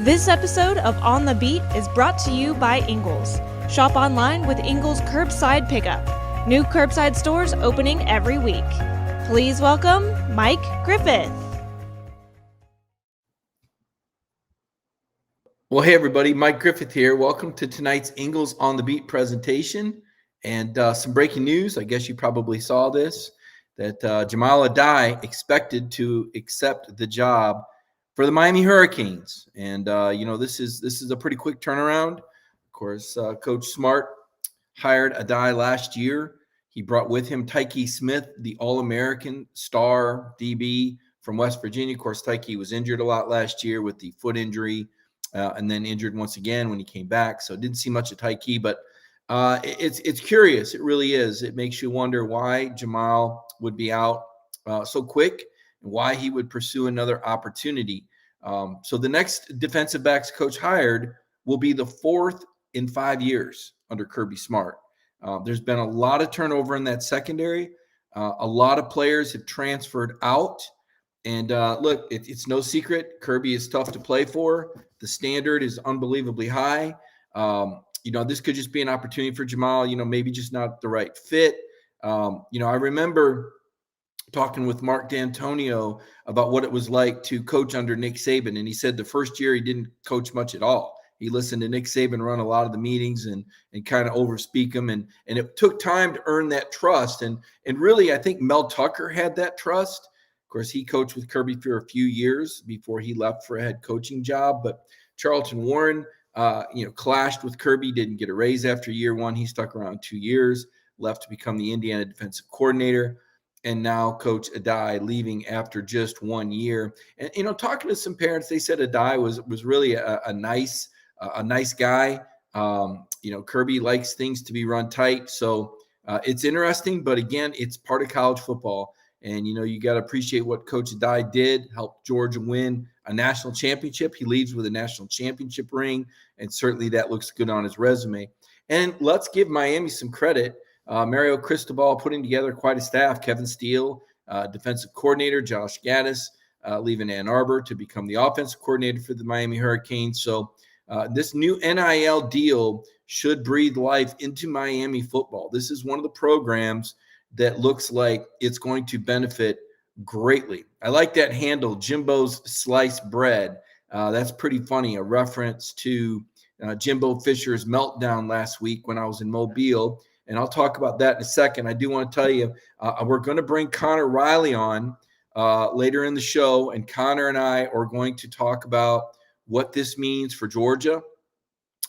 This episode of On the Beat is brought to you by Ingles. Shop online with Ingles Curbside Pickup. New curbside stores opening every week. Please welcome Mike Griffith. Well, hey everybody, Mike Griffith here. Welcome to tonight's Ingles on the Beat presentation. And some breaking news, I guess you probably saw this, that Jamal Adai expected to accept the job for the Miami Hurricanes. And, this is a pretty quick turnaround. Of course, Coach Smart hired Adai last year. He brought with him Tyke Smith, the All-American star DB from West Virginia. Of course, Tyke was injured a lot last year with the foot injury. And then injured once again when he came back. So didn't see much of Tyke, but it's curious. It really is. It makes you wonder why Jamal would be out so quick and why he would pursue another opportunity. So the next defensive backs coach hired will be the fourth in 5 years under Kirby Smart. There's been a lot of turnover in that secondary. A lot of players have transferred out. And look, it's no secret. Kirby is tough to play for. The standard is unbelievably high. This could just be an opportunity for Jamal, maybe just not the right fit. I remember talking with Mark D'Antonio about what it was like to coach under Nick Saban. And he said the first year he didn't coach much at all. He listened to Nick Saban run a lot of the meetings and kind of overspeak them. And it took time to earn that trust. And really, I think Mel Tucker had that trust. Of course, he coached with Kirby for a few years before he left for a head coaching job. But Charlton Warren, clashed with Kirby, didn't get a raise after year one. He stuck around 2 years, left to become the Indiana defensive coordinator. And now Coach Adai leaving after just 1 year. And, talking to some parents, they said Adai was really a nice guy. Kirby likes things to be run tight. So it's interesting. But again, it's part of college football. And, you got to appreciate what Coach Adai did, help Georgia win a national championship. He leaves with a national championship ring, and certainly that looks good on his resume. And let's give Miami some credit. Mario Cristobal putting together quite a staff. Kevin Steele, defensive coordinator, Josh Gaddis leaving Ann Arbor to become the offensive coordinator for the Miami Hurricanes. So this new NIL deal should breathe life into Miami football. This is one of the programs that looks like it's going to benefit greatly. I like that handle, Jimbo's Sliced Bread. That's pretty funny, a reference to Jimbo Fisher's meltdown last week when I was in Mobile. And I'll talk about that in a second. I do want to tell you, we're going to bring Connor Riley on later in the show. And Connor and I are going to talk about what this means for Georgia.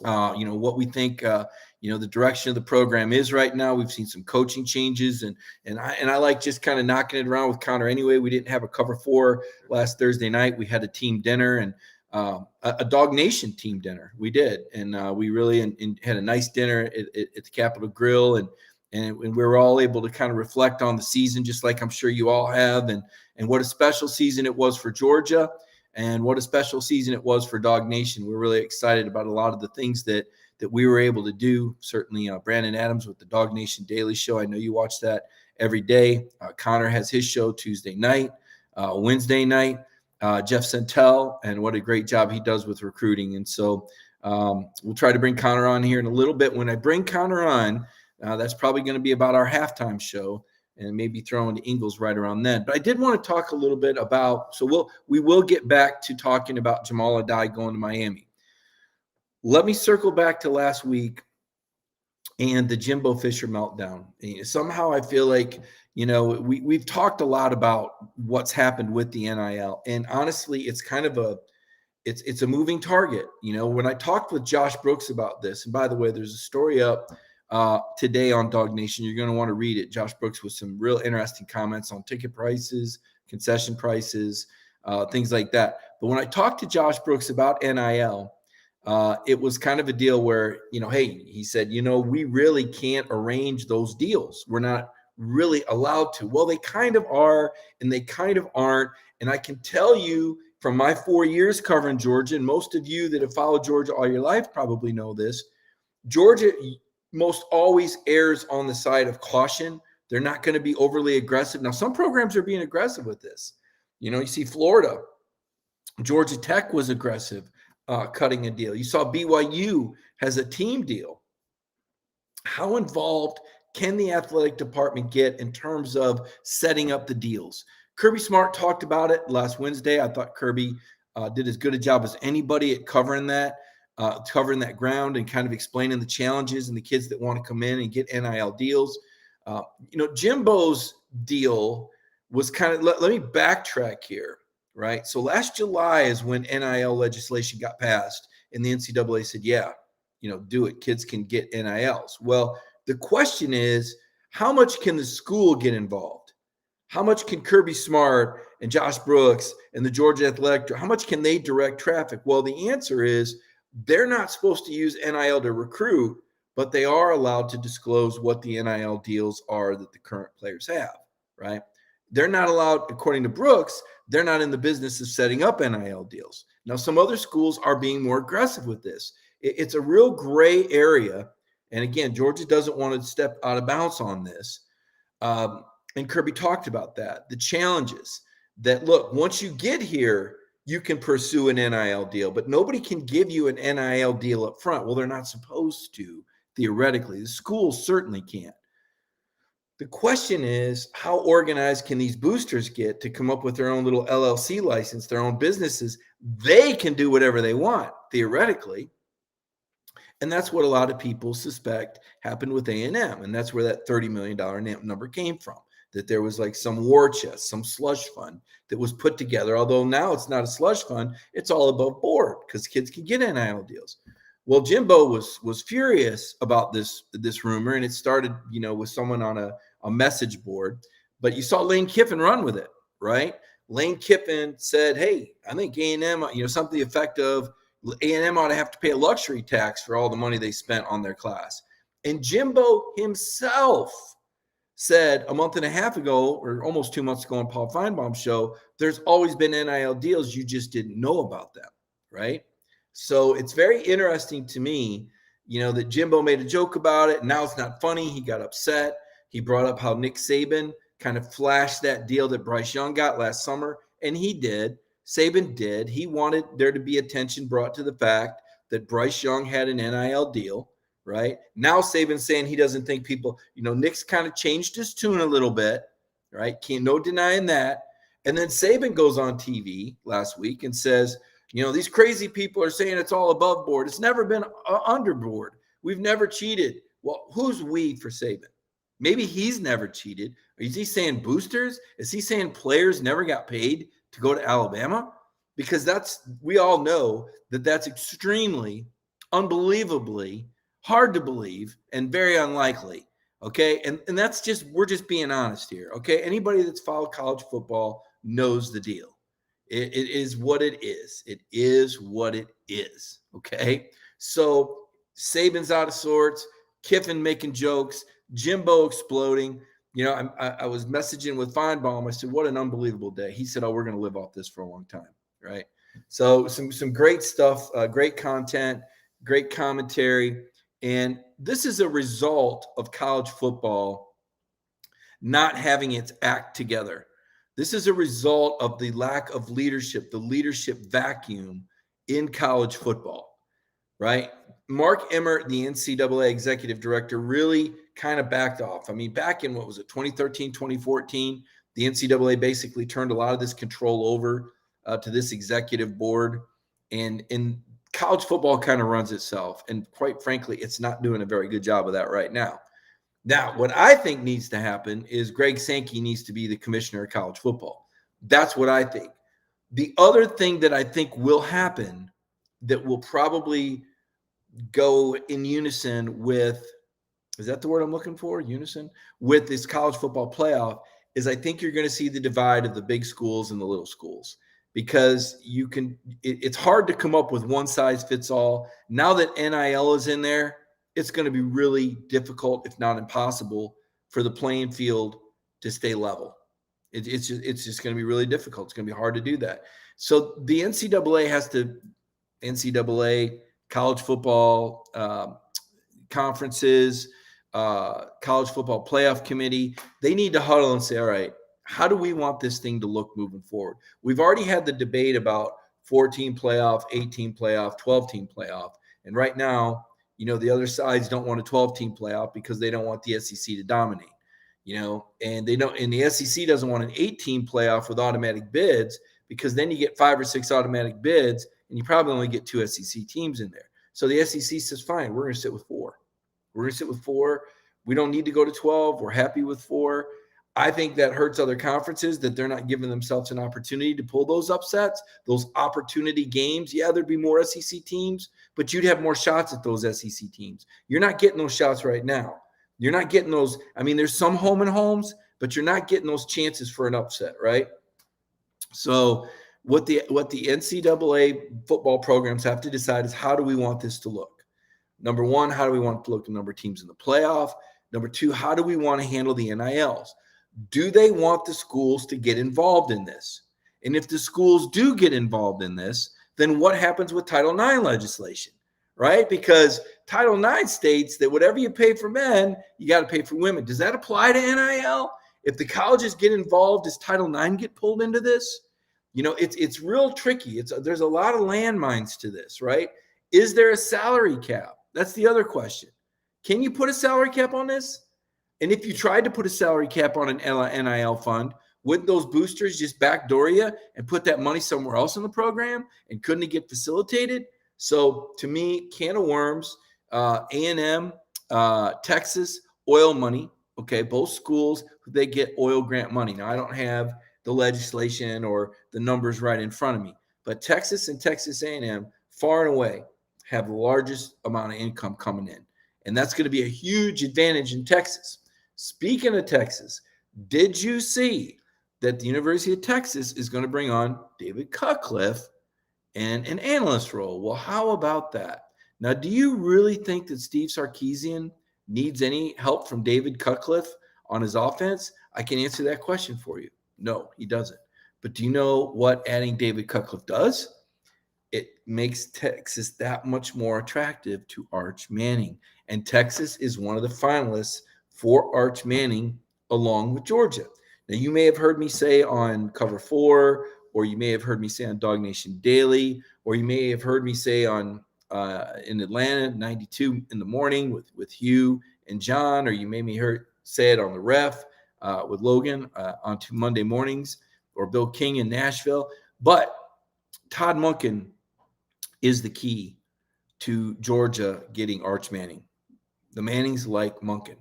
What we think, the direction of the program is right now. We've seen some coaching changes, and I like just kind of knocking it around with Connor anyway. We didn't have a cover four last Thursday night. We had a team dinner and a Dog Nation team dinner. We did, and we really had a nice dinner at the Capitol Grill, and we were all able to kind of reflect on the season, just like I'm sure you all have, and what a special season it was for Georgia. And what a special season it was for Dog Nation. We're really excited about a lot of the things that we were able to do. Certainly, Brandon Adams with the Dog Nation Daily Show. I know you watch that every day. Connor has his show Tuesday night, Wednesday night. Jeff Santel, and what a great job he does with recruiting. And so we'll try to bring Connor on here in a little bit. When I bring Connor on, that's probably going to be about our halftime show, and maybe throw into Ingles right around then. But I did want to talk a little bit about, we will get back to talking about Jamal Adai going to Miami. Let me circle back to last week and the Jimbo Fisher meltdown. Somehow I feel like, we've talked a lot about what's happened with the NIL. And honestly, it's kind of it's a moving target. When I talked with Josh Brooks about this, and by the way, there's a story up today on Dog Nation. You're going to want to read it. Josh Brooks with some real interesting comments on ticket prices, concession prices, things like that. But when I talked to Josh Brooks about NIL, it was kind of a deal where, hey, he said, we really can't arrange those deals. We're not really allowed to. Well, they kind of are, and they kind of aren't. And I can tell you from my 4 years covering Georgia, and most of you that have followed Georgia all your life probably know this, Georgia most always errs on the side of caution. They're not going to be overly aggressive. Now, some programs are being aggressive with this. You see Florida, Georgia Tech was aggressive. cutting a deal. You saw BYU has a team deal. How involved can the athletic department get in terms of setting up the deals? Kirby Smart talked about it last Wednesday. I thought Kirby did as good a job as anybody at covering that ground and kind of explaining the challenges and the kids that want to come in and get NIL deals. Jimbo's deal was kind of, let me backtrack here, right? So last July is when NIL legislation got passed and the NCAA said, yeah, do it. Kids can get NILs. Well, the question is, how much can the school get involved? How much can Kirby Smart and Josh Brooks and the Georgia Athletic, how much can they direct traffic? Well, the answer is they're not supposed to use NIL to recruit, but they are allowed to disclose what the NIL deals are that the current players have, right? They're not allowed, according to Brooks, they're not in the business of setting up NIL deals. Now, some other schools are being more aggressive with this. It's a real gray area. And again, Georgia doesn't want to step out of bounds on this. And Kirby talked about that. The challenges that, look, once you get here, you can pursue an NIL deal, but nobody can give you an NIL deal up front. Well, they're not supposed to, theoretically. The schools certainly can't. The question is, how organized can these boosters get to come up with their own little LLC license, their own businesses? They can do whatever they want, theoretically. And that's what a lot of people suspect happened with A&M. And that's where that $30 million number came from, that there was like some war chest, some slush fund that was put together. Although now it's not a slush fund, it's all above board because kids can get NIL deals. Well, Jimbo was furious about this rumor, and it started, with someone on a message board. But you saw Lane Kiffin run with it, right? Lane Kiffin said, hey, I think A&M, something to the effect of A&M ought to have to pay a luxury tax for all the money they spent on their class. And Jimbo himself said a month and a half ago, or almost 2 months ago on Paul Feinbaum's show, there's always been NIL deals. You just didn't know about them, right? So it's very interesting to me, that Jimbo made a joke about it. And now it's not funny. He got upset. He brought up how Nick Saban kind of flashed that deal that Bryce Young got last summer. And he did. Saban did. He wanted there to be attention brought to the fact that Bryce Young had an NIL deal, right? Now Saban's saying he doesn't think people, Nick's kind of changed his tune a little bit, right? No denying that. And then Saban goes on TV last week and says, these crazy people are saying it's all above board. It's never been under board. We've never cheated. Well, who's we for Saban? Maybe he's never cheated. Is he saying boosters? Is he saying players never got paid to go to Alabama? Because we all know that's extremely, unbelievably hard to believe and very unlikely. Okay. And that's we're just being honest here. Okay. Anybody that's followed college football knows the deal. It is what it is. It is what it is. Okay. So Saban's out of sorts, Kiffin making jokes, Jimbo exploding. I was messaging with Feinbaum. I said, what an unbelievable day. He said, oh, we're going to live off this for a long time. Right. So some great stuff, great content, great commentary. And this is a result of college football not having its act together. This is a result of the lack of leadership, the leadership vacuum in college football, right? Mark Emmert, the NCAA executive director, really kind of backed off. I mean, back in, 2013, 2014, the NCAA basically turned a lot of this control over to this executive board. And college football kind of runs itself. And quite frankly, it's not doing a very good job of that right now. Now, what I think needs to happen is Greg Sankey needs to be the commissioner of college football. That's what I think. The other thing that I think will happen that will probably go in unison with, is that the word I'm looking for? Unison? With this college football playoff is I think you're going to see the divide of the big schools and the little schools, because it's hard to come up with one size fits all. Now that NIL is in there, it's going to be really difficult, if not impossible, for the playing field to stay level. It's just going to be really difficult. It's going to be hard to do that. So the NCAA, college football conferences, college football playoff committee, they need to huddle and say, all right, how do we want this thing to look moving forward? We've already had the debate about 4-team playoff, 8-team playoff, 12-team playoff. And right now, the other sides don't want a 12-team playoff because they don't want the SEC to dominate. And they don't, and the SEC doesn't want an 8-team playoff with automatic bids because then you get 5 or 6 automatic bids and you probably only get 2 SEC teams in there. So the SEC says, fine, we're going to sit with 4. We're going to sit with 4. We don't need to go to 12. We're happy with 4. I think that hurts other conferences that they're not giving themselves an opportunity to pull those upsets, those opportunity games. Yeah, there'd be more SEC teams, but you'd have more shots at those SEC teams. You're not getting those shots right now. You're not getting those. I mean, there's some home and homes, but you're not getting those chances for an upset, right? So what the NCAA football programs have to decide is, how do we want this to look? Number one, how do we want it to look at number of teams in the playoff? Number two, how do we want to handle the NILs? Do they want the schools to get involved in this? And if the schools do get involved in this, then what happens with Title IX legislation, right? Because Title IX states that whatever you pay for men, you got to pay for women. Does that apply to NIL? If the colleges get involved, does Title IX get pulled into this? It's real tricky. There's a lot of landmines to this, right? Is there a salary cap? That's the other question. Can you put a salary cap on this? And if you tried to put a salary cap on an NIL fund, wouldn't those boosters just backdoor you and put that money somewhere else in the program? And couldn't it get facilitated? So to me, can of worms, A&M, Texas, oil money. Okay, both schools, they get oil grant money. Now, I don't have the legislation or the numbers right in front of me, but Texas and Texas A&M far and away have the largest amount of income coming in. And that's going to be a huge advantage in Texas. Speaking of Texas, did you see that the University of Texas is going to bring on David Cutcliffe in an analyst role? Well, how about that? Now, do you really think that Steve Sarkisian needs any help from David Cutcliffe on his offense? I can answer that question for you. No, he doesn't. But do you know what adding David Cutcliffe does? It makes Texas that much more attractive to Arch Manning. And Texas is one of the finalists for Arch Manning along with Georgia. Now, you may have heard me say on Cover 4, or you may have heard me say on Dog Nation Daily, or you may have heard me say on in Atlanta, 92 in the morning with Hugh and John, or you may say it on the Ref with Logan on Monday mornings, or Bill King in Nashville. But Todd Monken is the key to Georgia getting Arch Manning. The Mannings like Monken.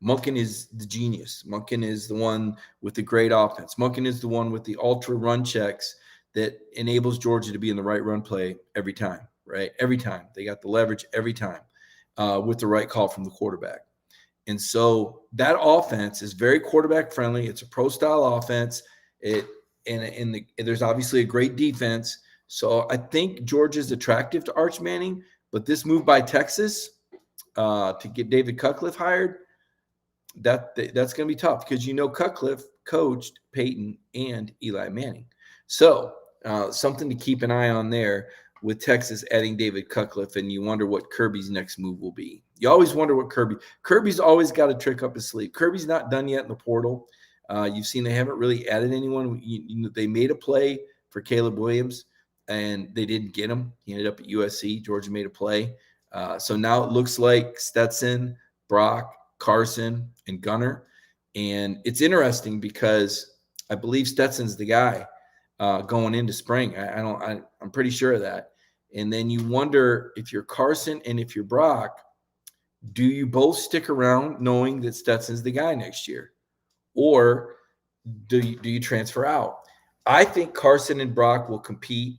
Monken is the genius. Monken is the one with the great offense. Monken is the one with the ultra run checks that enables Georgia to be in the right run play every time, right? Every time. They got the leverage every time with the right call from the quarterback. And so that offense is very quarterback friendly. It's a pro style offense. There's obviously a great defense. So I think Georgia's attractive to Arch Manning, but this move by Texas to get David Cutcliffe hired, that's going to be tough because Cutcliffe coached Peyton and Eli Manning. So something to keep an eye on there with Texas adding David Cutcliffe, and you wonder what Kirby's next move will be. You always wonder what Kirby's always got a trick up his sleeve. Kirby's not done yet in the portal. You've seen they haven't really added anyone. They made a play for Caleb Williams, and they didn't get him. He ended up at USC. Georgia made a play. So now it looks like Stetson, Brock, Carson, and Gunner. And it's interesting because I believe Stetson's the guy going into spring. I'm pretty sure of that. And then you wonder, if you're Carson and if you're Brock, do you both stick around knowing that Stetson's the guy next year? Or do you transfer out? I think Carson and Brock will compete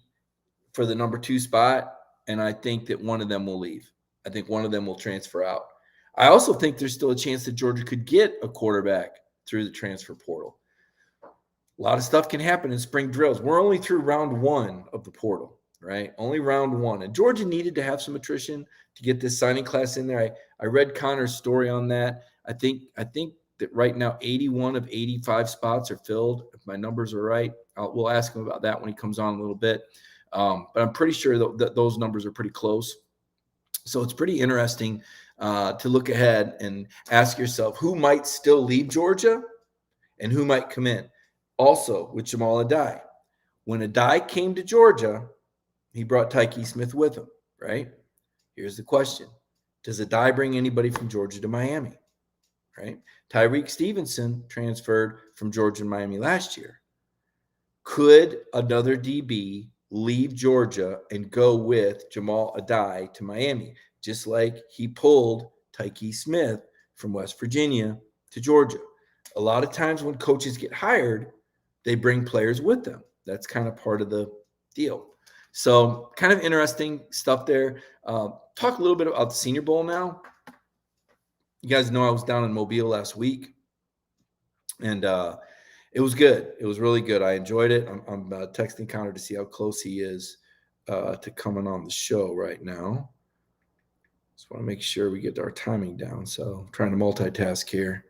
for the number 2 spot, and I think that one of them will leave. I think one of them will transfer out. I also think there's still a chance that Georgia could get a quarterback through the transfer portal. A lot of stuff can happen in spring drills. We're only through round 1 of the portal, right? Only round 1. And Georgia needed to have some attrition to get this signing class in there. I read Connor's story on that. I think that right now 81 of 85 spots are filled, if my numbers are right. We'll ask him about that when he comes on a little bit. But I'm pretty sure that those numbers are pretty close. So it's pretty interesting to look ahead and ask yourself who might still leave Georgia and who might come in. Also, with Jamal Adai. When Adai came to Georgia, He brought Tyke Smith with him, right? Here's the question. Does Addae bring anybody from Georgia to Miami, right? Tyreek Stevenson transferred from Georgia to Miami last year. Could another DB leave Georgia and go with Jamal Addae to Miami, just like he pulled Tyke Smith from West Virginia to Georgia? A lot of times when coaches get hired, they bring players with them. That's kind of part of the deal. So, kind of interesting stuff there. Talk a little bit about the Senior Bowl now. You guys know I was down in Mobile last week, and it was good. It was really good. I enjoyed it. I'm texting Connor to see how close he is to coming on the show right now. Just want to make sure we get our timing down. So, I'm trying to multitask here.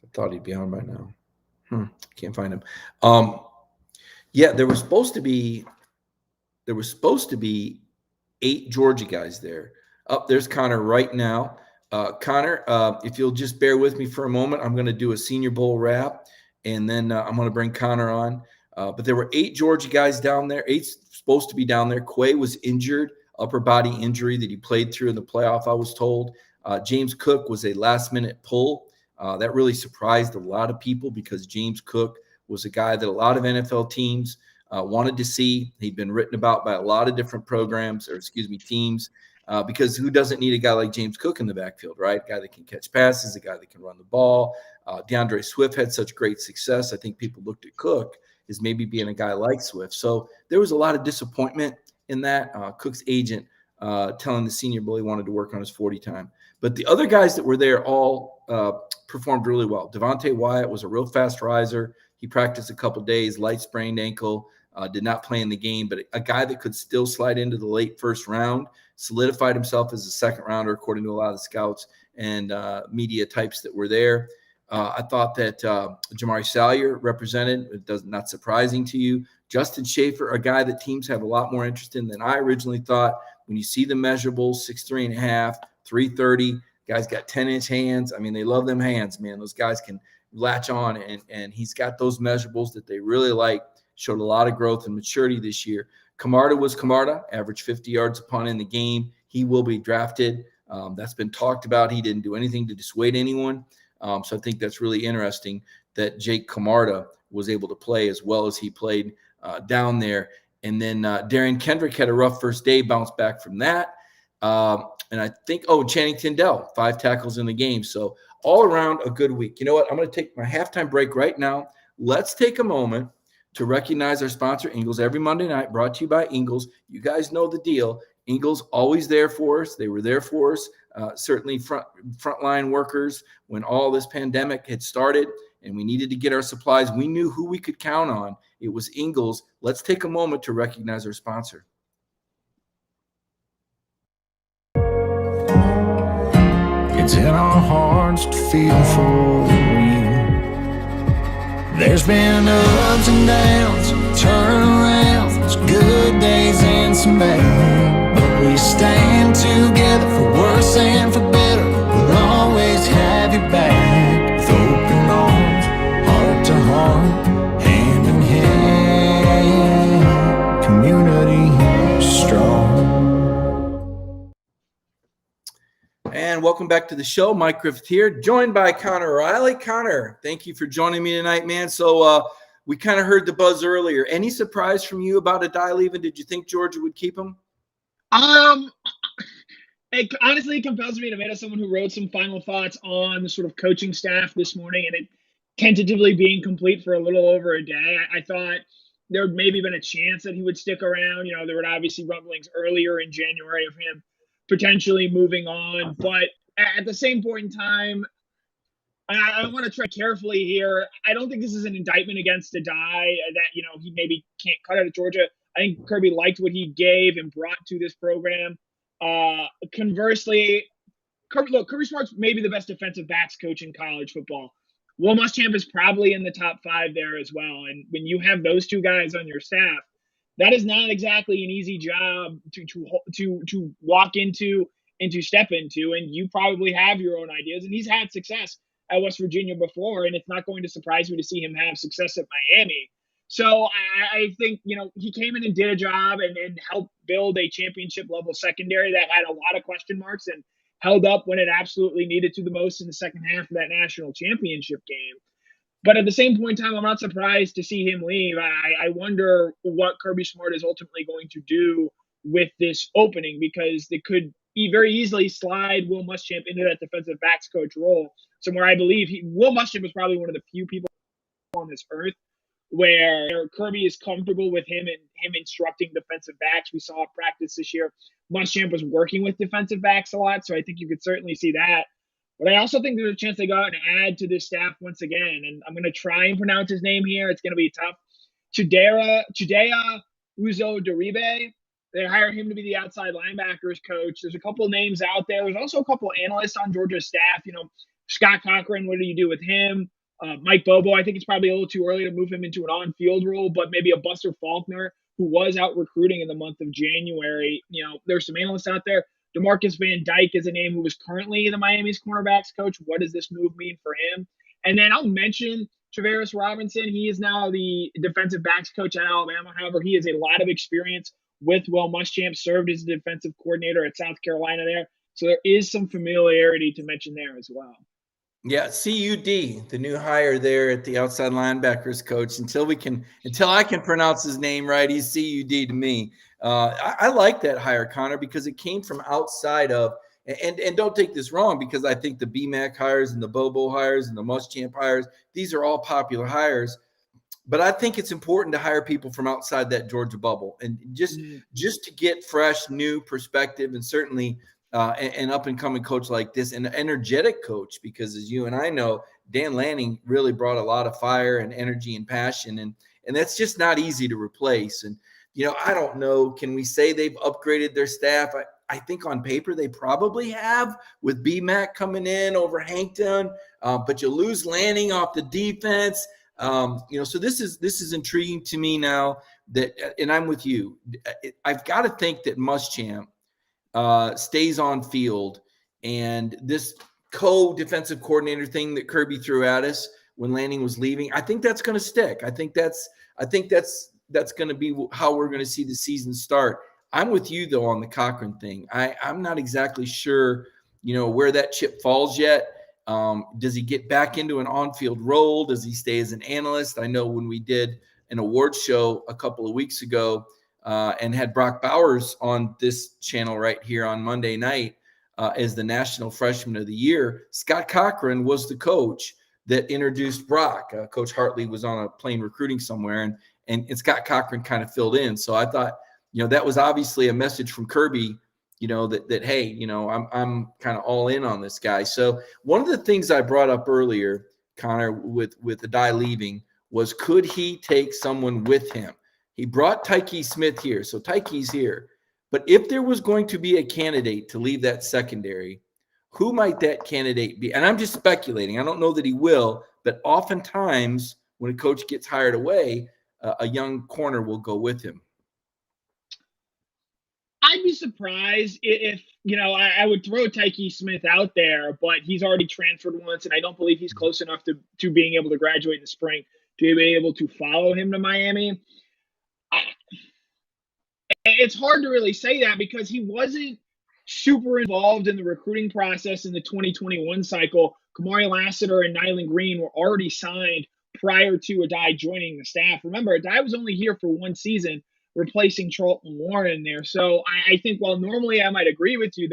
I thought he'd be on by now. Can't find him. Yeah, there was supposed to be 8 Georgia guys there. There's Connor right now. Connor, if you'll just bear with me for a moment, I'm going to do a Senior Bowl wrap, and then I'm going to bring Connor on. But there were 8 Georgia guys down there. 8's supposed to be down there. Quay was injured, upper body injury that he played through in the playoff, I was told. James Cook was a last-minute pull. That really surprised a lot of people because James Cook was a guy that a lot of NFL teams wanted to see. He'd been written about by a lot of different teams, because who doesn't need a guy like James Cook in the backfield, right? A guy that can catch passes, a guy that can run the ball. DeAndre Swift had such great success. I think people looked at Cook as maybe being a guy like Swift. So there was a lot of disappointment in that. Cook's agent telling the Senior Bowl he wanted to work on his 40 time. But the other guys that were there all performed really well. Devontae Wyatt was a real fast riser. He practiced a couple days, light sprained ankle, did not play in the game, but a guy that could still slide into the late first round, solidified himself as a second rounder, according to a lot of the scouts and media types that were there. I thought that Jamari Salyer represented, not surprising to you. Justin Schaefer, a guy that teams have a lot more interest in than I originally thought. When you see the measurables, 6'3.5", 330, guys got 10-inch hands. I mean, they love them hands, man. Those guys can latch on, and he's got those measurables that they really like. Showed a lot of growth and maturity this year. Camarda was Camarda, averaged 50 yards a punt in the game. He will be drafted. That's been talked about. He didn't do anything to dissuade anyone. So I think that's really interesting that Jake Camarda was able to play as well as he played down there. And then Darian Kendrick had a rough first day, bounced back from that. And I think, Channing Tindall, 5 tackles in the game. So all around a good week. You know what? I'm going to take my halftime break right now. Let's take a moment to recognize our sponsor, Ingles, every Monday night, brought to you by Ingles. You guys know the deal. Ingles always there for us. They were there for us, certainly frontline workers when all this pandemic had started and we needed to get our supplies. We knew who we could count on. It was Ingles. Let's take a moment to recognize our sponsor. It's in our hearts to feel for you. There's been ups and downs, turnarounds, good days and some bad. But we stand together for worse and for better. We'll always have your back. With open arms, heart to heart, hand in hand. Community strong. And welcome back to the show. Mike Griffith here, joined by Connor Riley. Connor, thank you for joining me tonight, man. So we kind of heard the buzz earlier. Any surprise from you about Addae leaving? Did you think Georgia would keep him? It honestly compels me to admit, as someone who wrote some final thoughts on the sort of coaching staff this morning, and it tentatively being complete for a little over a day, I thought there would maybe been a chance that he would stick around. You know, there were obviously rumblings earlier in January of him potentially moving on. But at the same point in time, I want to tread carefully here. I don't think this is an indictment against Addae that, you know, he maybe can't cut out of Georgia. I think Kirby liked what he gave and brought to this program. Conversely, Kirby Smart's maybe the best defensive backs coach in college football. Will Muschamp is probably in the top 5 there as well. And when you have those two guys on your staff, that is not exactly an easy job to walk into and to step into. And you probably have your own ideas. And he's had success at West Virginia before, and it's not going to surprise me to see him have success at Miami. So I think, he came in and did a job and helped build a championship level secondary that had a lot of question marks and held up when it absolutely needed to the most in the second half of that national championship game. But at the same point in time, I'm not surprised to see him leave. I wonder what Kirby Smart is ultimately going to do with this opening, because they could very easily slide Will Muschamp into that defensive backs coach role, somewhere I believe Will Muschamp is probably one of the few people on this earth where Kirby is comfortable with him instructing defensive backs. We saw at practice this year, Muschamp was working with defensive backs a lot, so I think you could certainly see that. But I also think there's a chance they go out and add to this staff once again. And I'm going to try and pronounce his name here. It's going to be tough. Chudea Uzo Deribe. They hire him to be the outside linebackers coach. There's a couple of names out there. There's also a couple of analysts on Georgia's staff. Scott Cochran, what do you do with him? Mike Bobo, I think it's probably a little too early to move him into an on-field role, but maybe a Buster Faulkner, who was out recruiting in the month of January. There's some analysts out there. DeMarcus Van Dyke is a name who was currently the Miami's cornerbacks coach. What does this move mean for him? And then I'll mention Travaris Robinson. He is now the defensive backs coach at Alabama. However, he has a lot of experience with Will Muschamp, served as the defensive coordinator at South Carolina there. So there is some familiarity to mention there as well. Yeah, CUD, the new hire there at the outside linebackers coach. Until I can pronounce his name right, he's CUD to me. I like that hire, Connor, because it came from outside of, and don't take this wrong, because I think the BMAC hires and the Bobo hires and the Muschamp hires, these are all popular hires. But I think it's important to hire people from outside that Georgia bubble, and just to get fresh, new perspective, and certainly an up-and-coming coach like this, an energetic coach, because as you and I know, Dan Lanning really brought a lot of fire and energy and passion, and that's just not easy to replace. And, I don't know, can we say they've upgraded their staff? I think on paper they probably have, with BMAC coming in over Hankton, but you lose Lanning off the defense. So this is intriguing to me now, and I'm with you. I've got to think that Muschamp stays on field, and this co-defensive coordinator thing that Kirby threw at us when Lanning was leaving, I think that's going to stick. I think that's going to be how we're going to see the season start. I'm with you though on the Cochran thing. I'm not exactly sure, where that chip falls yet. Does he get back into an on-field role? Does he stay as an analyst? I know when we did an awards show a couple of weeks ago, and had Brock Bowers on this channel right here on Monday night as the National Freshman of the Year, Scott Cochran was the coach that introduced Brock. Coach Hartley was on a plane recruiting somewhere, and Scott Cochran kind of filled in. So I thought, that was obviously a message from Kirby, that hey, I'm kind of all in on this guy. So one of the things I brought up earlier, Connor, with Addae leaving, was could he take someone with him? He brought Tyke Smith here, so Tyke's here. But if there was going to be a candidate to leave that secondary, who might that candidate be? And I'm just speculating. I don't know that he will, but oftentimes when a coach gets hired away, a young corner will go with him. I'd be surprised if I would throw Tyke Smith out there, but he's already transferred once, and I don't believe he's close enough to being able to graduate in the spring to be able to follow him to Miami. It's hard to really say that because he wasn't super involved in the recruiting process in the 2021 cycle. Kamari Lassiter and Nyland Green were already signed prior to Addae joining the staff. Remember, Addae was only here for one season, replacing Charlton Warren there. So I think while normally I might agree with you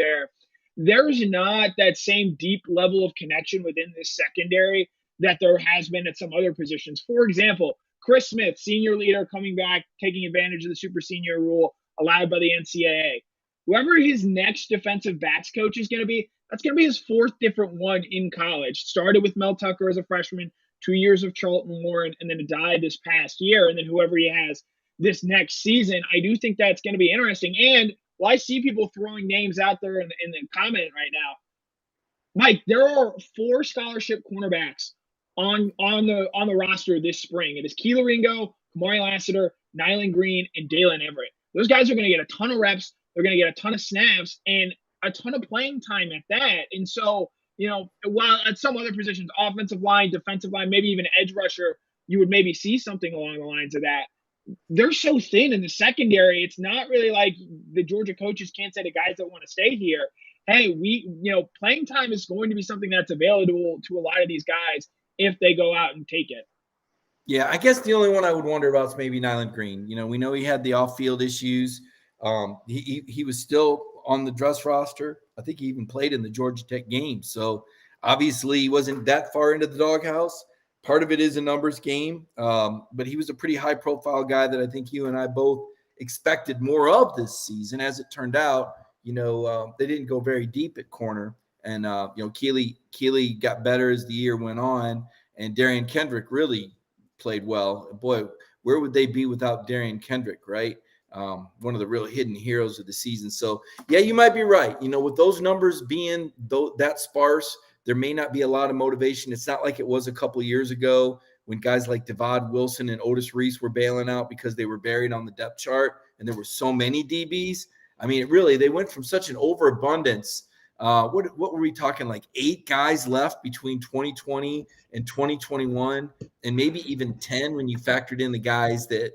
there's not that same deep level of connection within this secondary that there has been at some other positions. For example, Chris Smith, senior leader, coming back, taking advantage of the super senior rule allowed by the NCAA. Whoever his next defensive backs coach is going to be, that's going to be his fourth different one in college. Started with Mel Tucker as a freshman, 2 years of Charlton Warren, and then Addae this past year, and then whoever he has this next season. I do think that's going to be interesting. And I see people throwing names out there in the comment right now. Mike, there are 4 scholarship cornerbacks on the roster this spring. It is Keeler Ringo, Kamari Lassiter, Nyland Green, and Dalen Everett. Those guys are going to get a ton of reps. They're going to get a ton of snaps and a ton of playing time at that. And so, while at some other positions, offensive line, defensive line, maybe even edge rusher, you would maybe see something along the lines of that. They're so thin in the secondary. It's not really like the Georgia coaches can't say to guys that want to stay here, hey, playing time is going to be something that's available to a lot of these guys if they go out and take it. Yeah, I guess the only one I would wonder about is maybe Nyland Green. We know he had the off-field issues. He was still on the dress roster. I think he even played in the Georgia Tech game. So obviously he wasn't that far into the doghouse. Part of it is a numbers game, but he was a pretty high-profile guy that I think you and I both expected more of this season. As it turned out, they didn't go very deep at corner, and Keeley got better as the year went on, and Darian Kendrick really played well. Boy, where would they be without Darian Kendrick, right? One of the real hidden heroes of the season. So, yeah, you might be right. With those numbers being that sparse, there may not be a lot of motivation. It's not like it was a couple of years ago when guys like Devod Wilson and Otis Reese were bailing out because they were buried on the depth chart and there were so many DBs. I mean, they went from such an overabundance. What were we talking, like 8 guys left between 2020 and 2021, and maybe even 10 when you factored in the guys that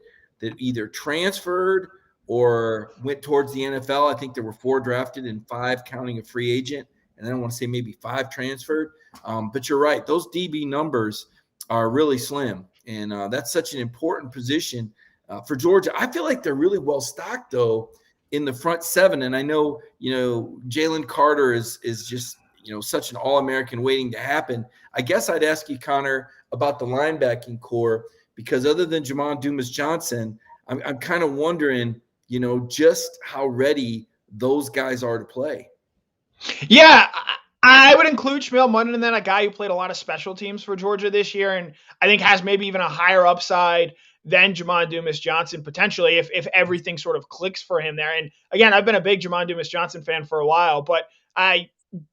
either transferred or went towards the NFL. I think there were 4 drafted and 5 counting a free agent, and I don't want to say maybe 5 transferred. But you're right; those DB numbers are really slim, and that's such an important position for Georgia. I feel like they're really well stocked, though, in the front 7. And I know, Jalen Carter is just, such an All-American waiting to happen. I guess I'd ask you, Connor, about the linebacking core, because other than Jamon Dumas-Johnson, I'm kind of wondering, just how ready those guys are to play. Yeah, I would include Shmuel Munden in that, a guy who played a lot of special teams for Georgia this year, and I think has maybe even a higher upside than Jamon Dumas-Johnson potentially if everything sort of clicks for him there. And again, I've been a big Jamon Dumas-Johnson fan for a while, but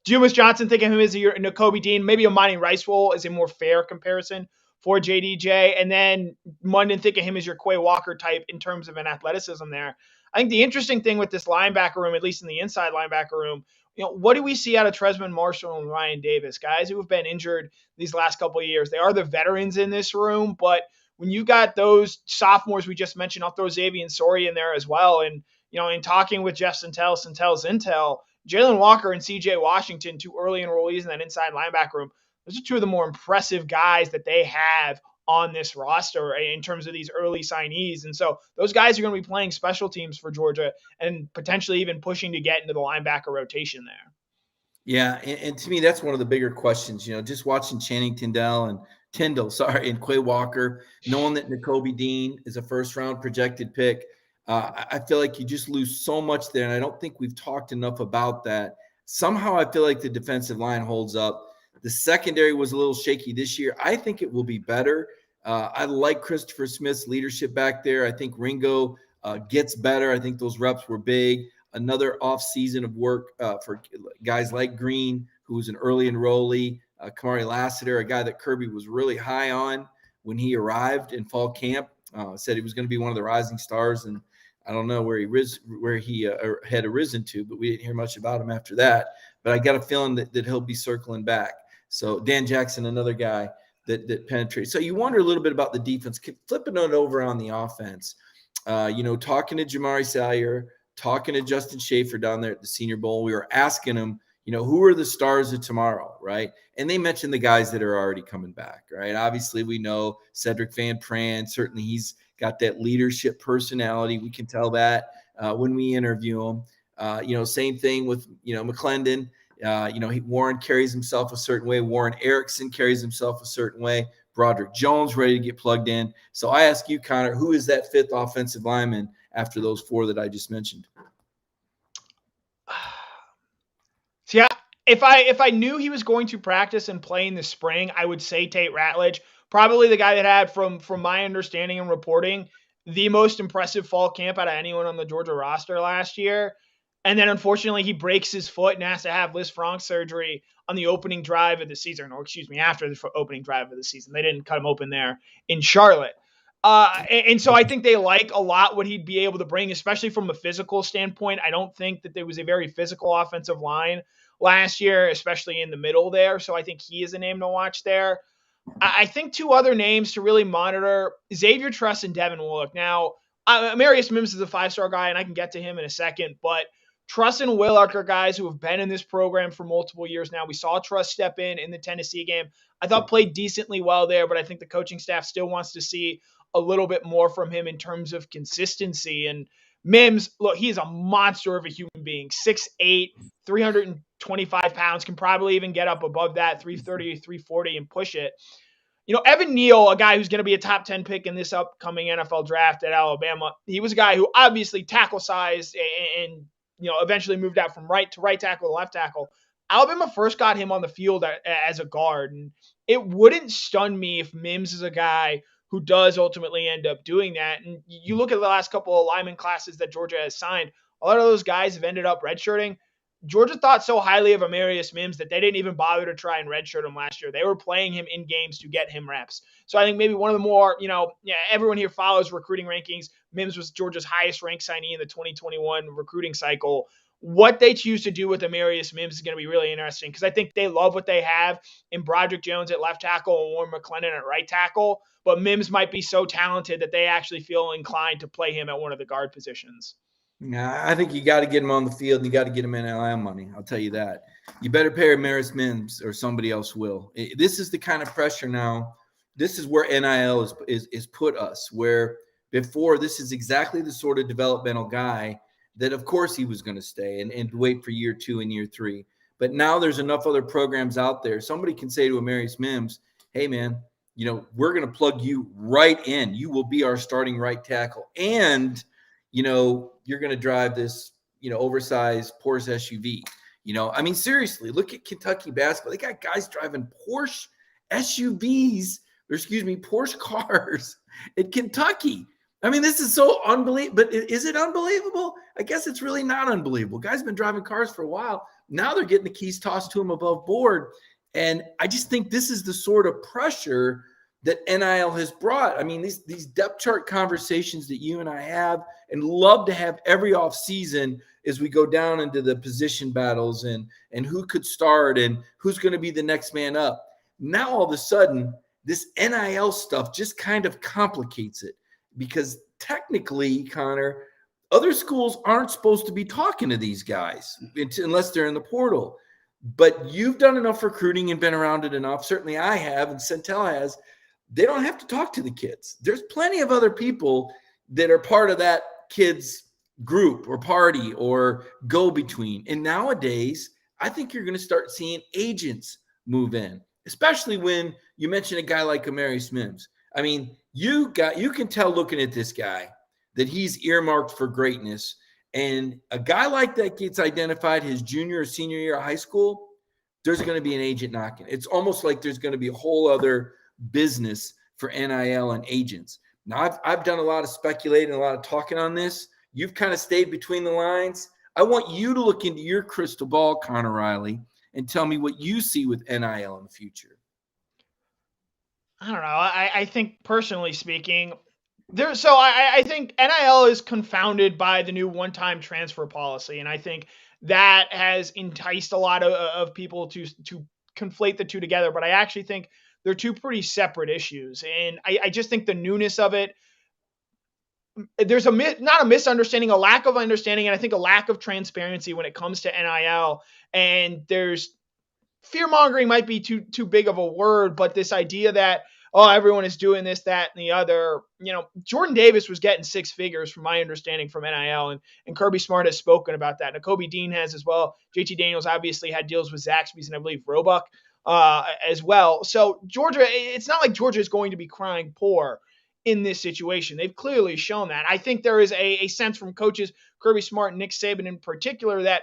Dumas-Johnson, think of him as a Nakobe Dean, maybe Amani Ricewell is a more fair comparison for JDJ, and then Munden, think of him as your Quay Walker type in terms of an athleticism there. I think the interesting thing with this linebacker room, at least in the inside linebacker room, what do we see out of Tresman Marshall and Ryan Davis, guys who have been injured these last couple of years? They are the veterans in this room, but when you got those sophomores we just mentioned, I'll throw Xavier Sori in there as well. And, in talking with Jeff Sintel's Intel, Jalen Walker and CJ Washington, 2 early enrollees in that inside linebacker room, those are 2 of the more impressive guys that they have on this roster in terms of these early signees. And so those guys are going to be playing special teams for Georgia and potentially even pushing to get into the linebacker rotation there. Yeah, and to me, that's one of the bigger questions, just watching Channing Tindall and Quay Walker, knowing that Nakobe Dean is a first-round projected pick. I feel like you just lose so much there, and I don't think we've talked enough about that. Somehow I feel like the defensive line holds up. The secondary was a little shaky this year. I think it will be better. I like Christopher Smith's leadership back there. I think Ringo gets better. I think those reps were big. Another offseason of work for guys like Green, who was an early enrollee, Kamari Lassiter, a guy that Kirby was really high on when he arrived in fall camp, said he was going to be one of the rising stars. And I don't know where he had arisen to, but we didn't hear much about him after that. But I got a feeling that he'll be circling back. So Dan Jackson, another guy that penetrates. So you wonder a little bit about the defense. Flipping it over on the offense, talking to Jamari Salyer, talking to Justin Schaefer down there at the Senior Bowl, we were asking him, who are the stars of tomorrow, right? And they mentioned the guys that are already coming back, right? Obviously, we know Cedric Van Pran. Certainly, he's got that leadership personality. We can tell that when we interview him. Same thing with, McClendon. Warren carries himself a certain way. Warren Erickson carries himself a certain way. Broderick Jones ready to get plugged in. So I ask you, Connor, who is that 5th offensive lineman after those 4 that I just mentioned? Yeah, if I knew he was going to practice and play in the spring, I would say Tate Ratledge, probably the guy that had, from my understanding and reporting, the most impressive fall camp out of anyone on the Georgia roster last year. And then unfortunately he breaks his foot and has to have Liz Frank surgery on the opening drive of the season, or after the opening drive of the season. They didn't cut him open there in Charlotte. And so I think they like a lot what he'd be able to bring, especially from a physical standpoint. I don't think that there was a very physical offensive line last year, especially in the middle there. So I think he is a name to watch there. I think two other names to really monitor: Xavier Truss and Devin Willock. Now, Amarius Mims is a 5-star guy, and I can get to him in a second, but Truss and Willock are guys who have been in this program for multiple years now. We saw Truss step in the Tennessee game. I thought played decently well there, but I think the coaching staff still wants to see a little bit more from him in terms of consistency. And Mims, look, he's a monster of a human being. 6'8", 325 pounds, can probably even get up above that, 330, 340, and push it. Evan Neal, a guy who's going to be a top 10 pick in this upcoming NFL draft at Alabama, he was a guy who obviously tackle size and eventually moved out from right tackle to left tackle. Alabama first got him on the field as a guard, and it wouldn't stun me if Mims is a guy who does ultimately end up doing that. And you look at the last couple of lineman classes that Georgia has signed, a lot of those guys have ended up redshirting. Georgia thought so highly of Amarius Mims that they didn't even bother to try and redshirt him last year. They were playing him in games to get him reps. So I think maybe one of the more, everyone here follows recruiting rankings. Mims was Georgia's highest ranked signee in the 2021 recruiting cycle. What they choose to do with Amarius Mims is going to be really interesting, because I think they love what they have in Broderick Jones at left tackle and Warren McClendon at right tackle. But Mims might be so talented that they actually feel inclined to play him at one of the guard positions. Nah, I think you got to get him on the field and you got to get him NIL money. I'll tell you that. You better pay Amarius Mims or somebody else will. This is the kind of pressure now. This is where NIL is put us, where before this is exactly the sort of developmental guy that of course he was going to stay and wait for year 2 and year 3. But now there's enough other programs out there. Somebody can say to Amarius Mims, hey, man, we're going to plug you right in. You will be our starting right tackle. And you're going to drive this, oversized Porsche SUV. Seriously, look at Kentucky basketball. They got guys driving Porsche SUVs, Porsche cars at Kentucky. This is so unbelievable. But is it unbelievable? I guess it's really not unbelievable. Guys have been driving cars for a while. Now they're getting the keys tossed to them above board. And I just think this is the sort of pressure that NIL has brought. These depth chart conversations that you and I have and love to have every off season as we go down into the position battles and who could start and who's going to be the next man up. Now, all of a sudden, this NIL stuff just kind of complicates it, because technically, Connor, other schools aren't supposed to be talking to these guys unless they're in the portal. But you've done enough recruiting and been around it enough. Certainly I have, and Centel has. They don't have to talk to the kids. There's plenty of other people that are part of that kid's group or party or go-between. And nowadays, I think you're going to start seeing agents move in, especially when you mention a guy like Amarius Mims. You can tell looking at this guy that he's earmarked for greatness. And a guy like that gets identified his junior or senior year of high school, there's going to be an agent knocking. It's almost like there's going to be a whole other business for NIL and agents. Now, I've done a lot of speculating, a lot of talking on this. You've kind of stayed between the lines. I want you to look into your crystal ball, Connor Riley, and tell me what you see with NIL in the future. I don't know. I think, personally speaking, I think NIL is confounded by the new one-time transfer policy, and I think that has enticed a lot of people to conflate the two together. But I actually think they're two pretty separate issues. And I just think the newness of it, there's not a misunderstanding, a lack of understanding, and I think a lack of transparency when it comes to NIL. And there's fear-mongering might be too big of a word, but this idea that, everyone is doing this, that, and the other. Jordan Davis was getting 6 figures from my understanding from NIL, and Kirby Smart has spoken about that. Nakobe Dean has as well. JT Daniels obviously had deals with Zaxby's and I believe Roebuck as well. So Georgia, it's not like Georgia is going to be crying poor in this situation. They've clearly shown that. I think there is a sense from coaches, Kirby Smart and Nick Saban in particular, that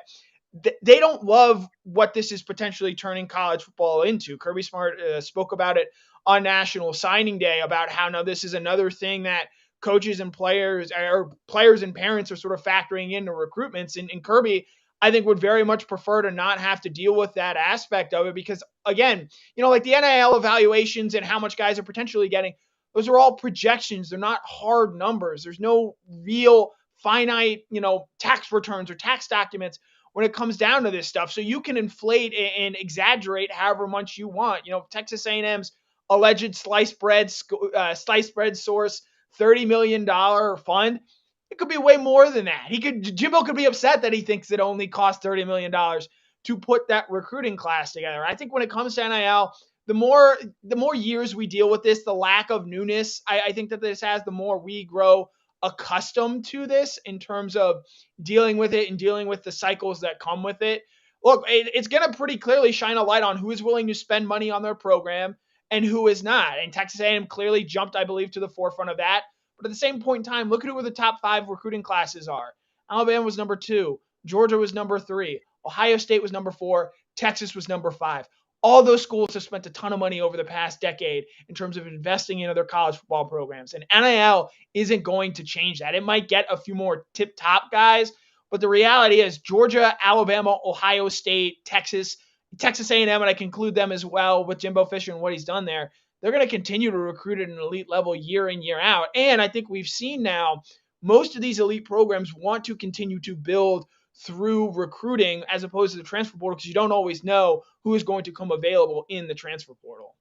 they don't love what this is potentially turning college football into. Kirby Smart spoke about it on National Signing Day, about how now this is another thing that coaches and players and parents are sort of factoring into recruitments. And Kirby, I think, would very much prefer to not have to deal with that aspect of it, because, again, like the NIL evaluations and how much guys are potentially getting, those are all projections. They're not hard numbers. There's no real finite, tax returns or tax documents when it comes down to this stuff. So you can inflate and exaggerate however much you want. Texas A&M's alleged sliced bread source $30 million fund. It could be way more than that. Jimbo could be upset that he thinks it only cost $30 million to put that recruiting class together. I think when it comes to NIL, the more years we deal with this, the lack of newness I think that this has, the more we grow accustomed to this in terms of dealing with it and dealing with the cycles that come with it. Look, it's going to pretty clearly shine a light on who is willing to spend money on their program and who is not. And Texas A&M clearly jumped, I believe, to the forefront of that. But at the same point in time, look at who the top 5 recruiting classes are. Alabama was number 2. Georgia was number 3. Ohio State was number 4. Texas was number 5. All those schools have spent a ton of money over the past decade in terms of investing into their college football programs. And NIL isn't going to change that. It might get a few more tip-top guys, but the reality is Georgia, Alabama, Ohio State, Texas A&M, and I conclude them as well with Jimbo Fisher and what he's done there. They're going to continue to recruit at an elite level year in, year out. And I think we've seen now most of these elite programs want to continue to build through recruiting as opposed to the transfer portal, because you don't always know who is going to come available in the transfer portal.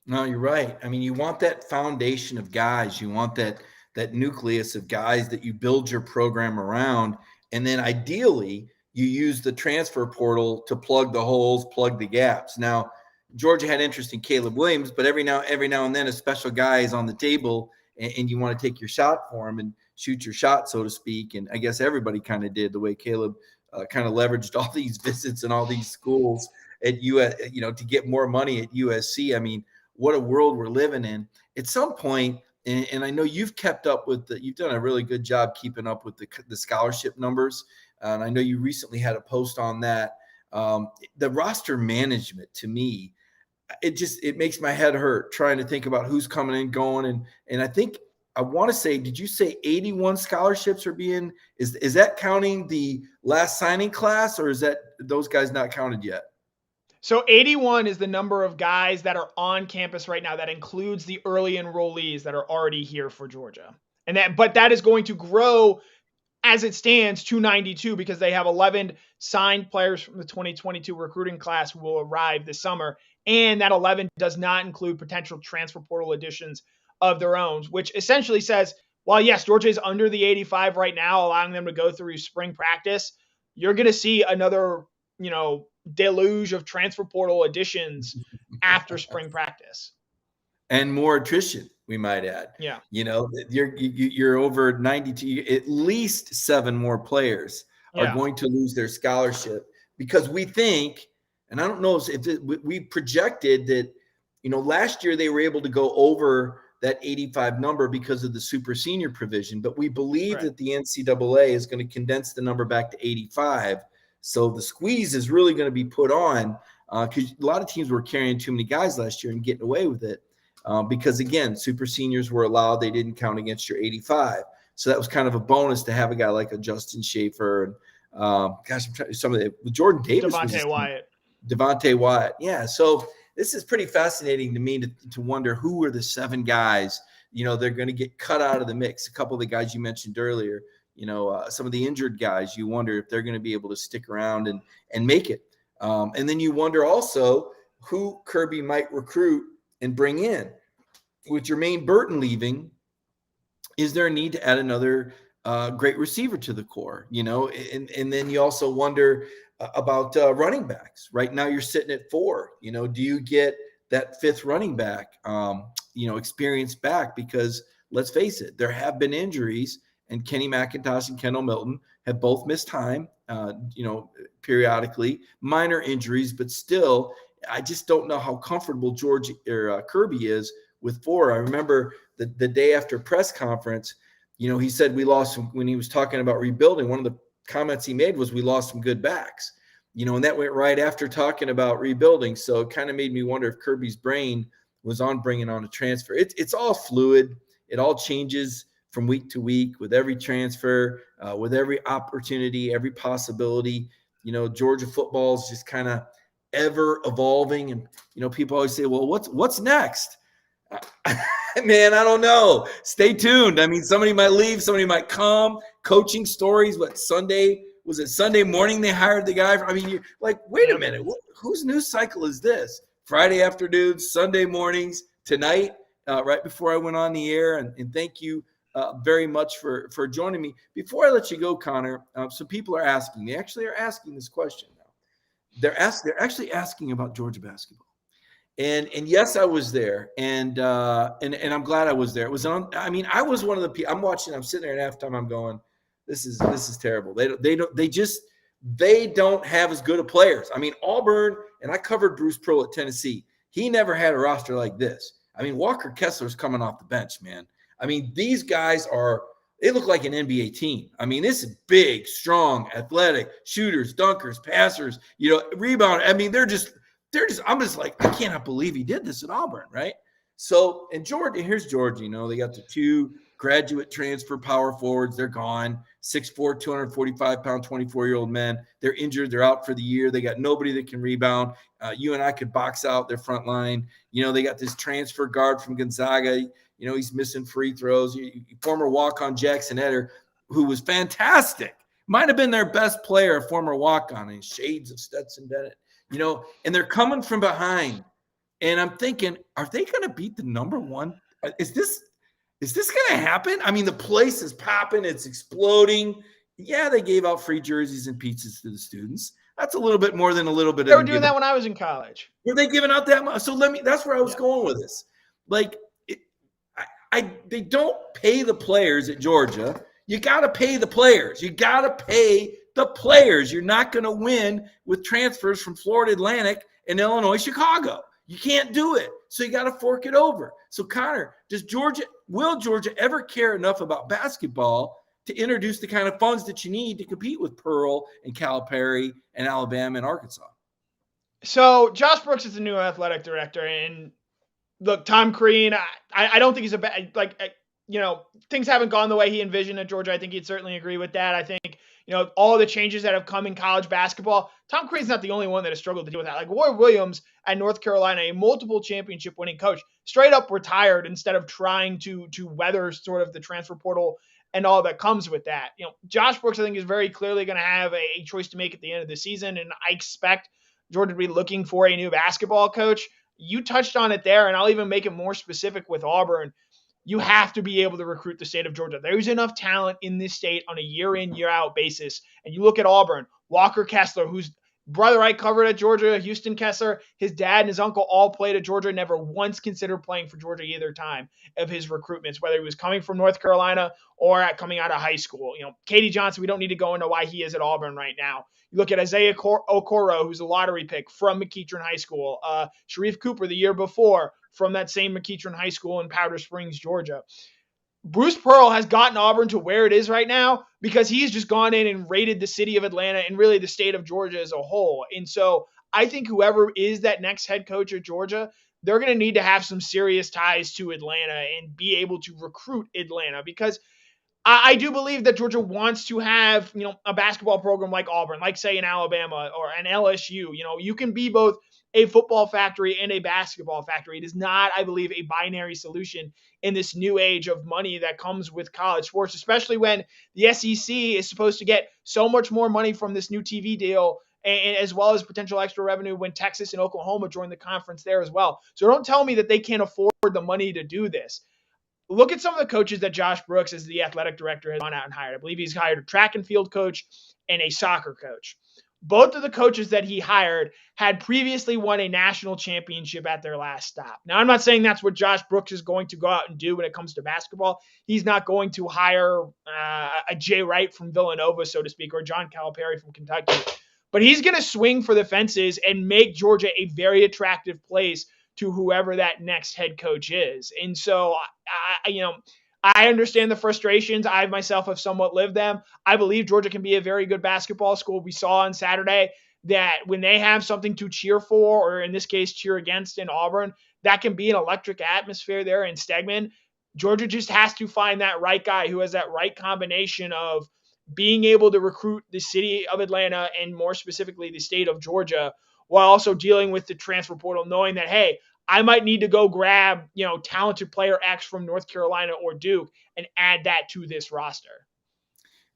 No, you're right. I mean, you want that foundation of guys. You want that nucleus of guys that you build your program around. And then ideally, you use the transfer portal to plug the holes, plug the gaps. Now, Georgia had interest in Caleb Williams, but every now and then a special guy is on the table and you want to take your shot for him and shoot your shot, so to speak. And I guess everybody kind of did, the way Caleb kind of leveraged all these visits and all these schools at US, to get more money at USC. I mean, what a world we're living in. At some point, and I know you've kept up with you've done a really good job keeping up with the scholarship numbers. And I know you recently had a post on that. The roster management, to me, it makes my head hurt trying to think about who's coming and going. And I think, I want to say, did you say 81 scholarships are being, is that counting the last signing class, or is that those guys not counted yet? So 81 is the number of guys that are on campus right now. That includes the early enrollees that are already here for Georgia. But that is going to grow as it stands to 92 because they have 11 signed players from the 2022 recruiting class who will arrive this summer. And that 11 does not include potential transfer portal additions of their own, which essentially says, while yes, Georgia is under the 85 right now, allowing them to go through spring practice, you're going to see another, deluge of transfer portal additions after spring practice. And more attrition, we might add. Yeah. You're over 92, at least 7 more players are going to lose their scholarship because we think, and I don't know if we projected that, last year they were able to go over that 85 number because of the super senior provision, but we believe that the NCAA is going to condense the number back to 85. So the squeeze is really going to be put on because a lot of teams were carrying too many guys last year and getting away with it because, again, super seniors were allowed. They didn't count against your 85. So that was kind of a bonus to have a guy like a Justin Schaefer. And I'm trying some of the Jordan Davis. Devontae Wyatt. Yeah. So this is pretty fascinating to me to wonder who are the 7 guys, they're going to get cut out of the mix. A couple of the guys you mentioned earlier, some of the injured guys, you wonder if they're going to be able to stick around and make it. And then you wonder also who Kirby might recruit and bring in. With Jermaine Burton leaving, is there a need to add another great receiver to the core? And then you also wonder about running backs. Right now you're sitting at 4. Do you get that 5th running back, experience back? Because let's face it, there have been injuries, and Kenny McIntosh and Kendall Milton have both missed time, periodically, minor injuries, but still, I just don't know how comfortable Kirby is with 4. I remember the day after press conference, he said we lost some, when he was talking about rebuilding, one of the comments he made was we lost some good backs, and that went right after talking about rebuilding. So it kind of made me wonder if Kirby's brain was on bringing on a transfer. It's all fluid. It all changes from week to week with every transfer, with every opportunity, every possibility. Georgia football is just kind of ever evolving. And, people always say, well, what's next? Man, I don't know. Stay tuned. I mean, somebody might leave, somebody might come. Coaching stories. Was it Sunday morning they hired the guy? You're like, wait a minute. Whose news cycle is this? Friday afternoons, Sunday mornings, tonight, right before I went on the air, and thank you very much for joining me. Before I let you go, Connor, some people are asking. They actually are asking this question now. They're actually asking about Georgia basketball. And yes, I was there, and I'm glad I was there. It was on. I mean, I was one of the people. I'm watching. I'm sitting there at halftime. I'm going, this is terrible. They don't have as good of players. I mean, Auburn, and I covered Bruce Pearl at Tennessee. He never had a roster like this. I mean, Walker Kessler's coming off the bench, man. I mean, these guys they look like an NBA team. I mean, this is big, strong, athletic, shooters, dunkers, passers, rebound. I mean, I'm just like, I cannot believe he did this at Auburn, right? So, and here's Georgia, they got the 2 graduate transfer power forwards. They're gone. 6'4", 245-pound, 24-year-old men. They're injured. They're out for the year. They got nobody that can rebound. You and I could box out their front line. They got this transfer guard from Gonzaga. He's missing free throws. Former walk-on Jackson Eder, who was fantastic. Might have been their best player, a former walk-on, in shades of Stetson Bennett. And they're coming from behind. And I'm thinking, are they going to beat the number 1? Is this going to happen? I mean, the place is popping. It's exploding. Yeah, they gave out free jerseys and pizzas to the students. That's a little bit more than a little bit. They were doing that when I was in college. Were they giving out that much? So that's where I was going with this. Like, they don't pay the players at Georgia. You got to pay the players. You got to pay the players. You're not going to win with transfers from Florida Atlantic and Illinois Chicago. You can't do it. So you got to fork it over. So Connor, will Georgia ever care enough about basketball to introduce the kind of funds that you need to compete with Pearl and Calipari and Alabama and Arkansas? So Josh Brooks is the new athletic director, and look, Tom Crean, I don't think he's a bad, things haven't gone the way he envisioned at Georgia. I think he'd certainly agree with that. I think, all the changes that have come in college basketball, Tom Crean's not the only one that has struggled to deal with that. Like Roy Williams at North Carolina, a multiple championship winning coach, straight up retired instead of trying to weather sort of the transfer portal and all that comes with that. Josh Brooks, I think, is very clearly going to have a choice to make at the end of the season. And I expect Georgia to be looking for a new basketball coach. You touched on it there, and I'll even make it more specific with Auburn. You have to be able to recruit the state of Georgia. There's enough talent in this state on a year-in, year-out basis. And you look at Auburn, Walker Kessler, whose brother I covered at Georgia, Houston Kessler, his dad and his uncle all played at Georgia, never once considered playing for Georgia either time of his recruitments, whether he was coming from North Carolina or coming out of high school. Katie Johnson, we don't need to go into why he is at Auburn right now. You look at Isaiah Okoro, who's a lottery pick from McEachern High School. Sharif Cooper the year before from that same McEachern High School in Powder Springs, Georgia. Bruce Pearl has gotten Auburn to where it is right now because he's just gone in and raided the city of Atlanta and really the state of Georgia as a whole. And so I think whoever is that next head coach at Georgia, they're going to need to have some serious ties to Atlanta and be able to recruit Atlanta, because I do believe that Georgia wants to have, a basketball program like Auburn, like say in Alabama or an LSU. You can be both a football factory and a basketball factory. It is not, I believe, a binary solution in this new age of money that comes with college sports, especially when the SEC is supposed to get so much more money from this new TV deal, and as well as potential extra revenue when Texas and Oklahoma join the conference there as well. So don't tell me that they can't afford the money to do this. Look at some of the coaches that Josh Brooks, as the athletic director, has gone out and hired. I believe he's hired a track and field coach and a soccer coach. Both of the coaches that he hired had previously won a national championship at their last stop. Now, I'm not saying that's what Josh Brooks is going to go out and do when it comes to basketball. He's not going to hire a Jay Wright from Villanova, so to speak, or John Calipari from Kentucky. But he's going to swing for the fences and make Georgia a very attractive place to whoever that next head coach is. And so, I understand the frustrations. I myself have somewhat lived them. I believe Georgia can be a very good basketball school. We saw on Saturday that when they have something to cheer for, or in this case, cheer against in Auburn, that can be an electric atmosphere there in Stegman. Georgia just has to find that right guy who has that right combination of being able to recruit the city of Atlanta and more specifically the state of Georgia, while also dealing with the transfer portal, knowing that, hey, I might need to go grab, talented player X from North Carolina or Duke and add that to this roster.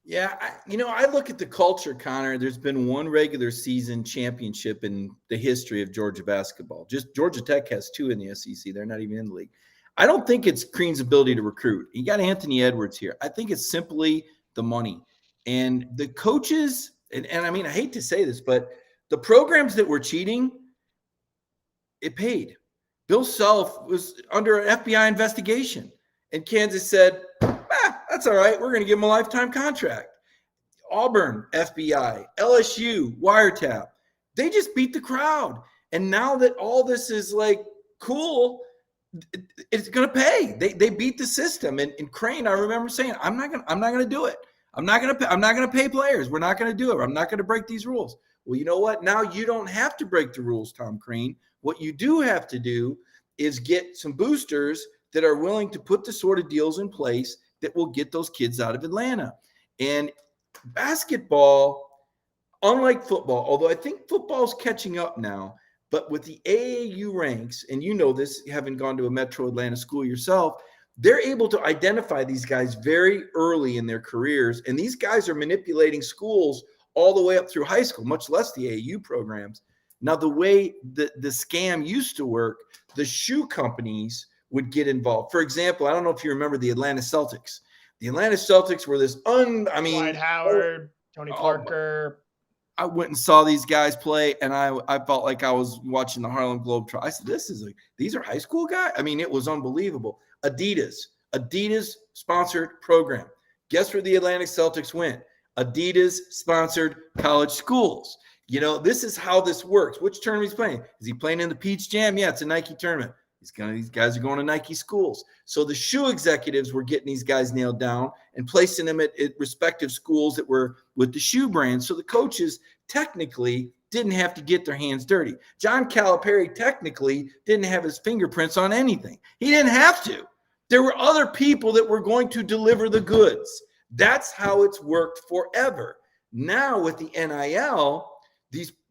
Yeah, I look at the culture, Connor. There's been one regular season championship in the history of Georgia basketball. Just Georgia Tech has two in the SEC. They're not even in the league. I don't think it's Crean's ability to recruit. You got Anthony Edwards here. I think it's simply the money and the coaches. And I mean, I hate to say this, but the programs that were cheating, it paid. Bill Self was under an FBI investigation, and Kansas said, that's all right. We're going to give him a lifetime contract. Auburn, FBI, LSU, wiretap. They just beat the crowd. And now that all this is like cool, it's going to pay. They beat the system. And Crane, I remember saying, I'm not going to do it. I'm not going to pay players. We're not going to do it. I'm not going to break these rules. Well, you know what? Now you don't have to break the rules, Tom Crean. What you do have to do is get some boosters that are willing to put the sort of deals in place that will get those kids out of Atlanta. And basketball, unlike football, although I think football's catching up now, but with the AAU ranks, and you know this, having gone to a Metro Atlanta school yourself, they're able to identify these guys very early in their careers. And these guys are manipulating schools all the way up through high school, much less the AAU programs. Now, the way the scam used to work, the shoe companies would get involved. For example, I don't know if you remember the Atlanta Celtics. The Atlanta Celtics were this Dwight Howard, Tony Parker. I went and saw these guys play, and I felt like I was watching the Harlem Globetrotters. I said, these are high school guys? I mean, it was unbelievable. Adidas sponsored program. Guess where the Atlanta Celtics went? Adidas sponsored college schools. This is how this works. Which tournament he's playing? Is he playing in the Peach Jam? Yeah, it's a Nike tournament. These guys are going to Nike schools. So the shoe executives were getting these guys nailed down and placing them at respective schools that were with the shoe brand. So the coaches technically didn't have to get their hands dirty. John Calipari technically didn't have his fingerprints on anything. He didn't have to. There were other people that were going to deliver the goods. That's how it's worked forever. Now with the NIL,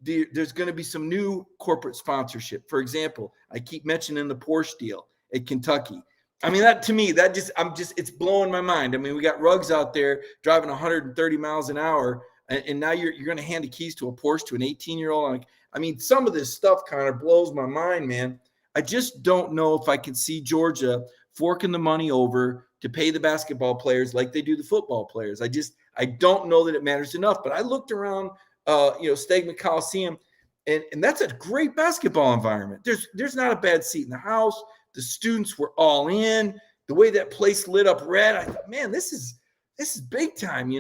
there's going to be some new corporate sponsorship. For example, I keep mentioning the Porsche deal at Kentucky. I mean, that to me, it's blowing my mind. I mean, we got Ruggs out there driving 130 miles an hour, and now you're going to hand the keys to a Porsche to an 18-year-old. I mean, some of this stuff kind of blows my mind, man. I just don't know if I can see Georgia forking the money over to pay the basketball players like they do the football players. I don't know that it matters enough. But I looked around Stegman Coliseum, and that's a great basketball environment. There's not a bad seat in the house. The students were all in. The way that place lit up red, I thought, man, this is big time,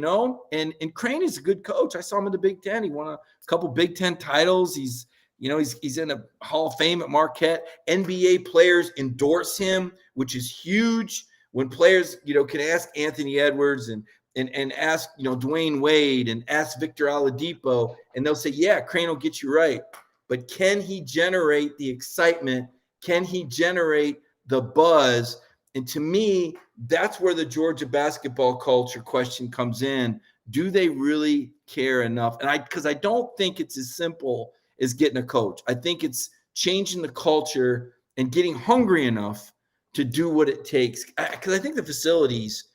And Crane is a good coach. I saw him in the Big Ten. He won a couple Big Ten titles. He's in a Hall of Fame at Marquette. NBA players endorse him, which is huge. When players, can ask Anthony Edwards and ask, Dwayne Wade and ask Victor Oladipo, and they'll say, yeah, Crane will get you right. But can he generate the excitement? Can he generate the buzz? And to me, that's where the Georgia basketball culture question comes in. Do they really care enough? And because I don't think it's as simple as getting a coach. I think it's changing the culture and getting hungry enough to do what it takes. Because I think the facilities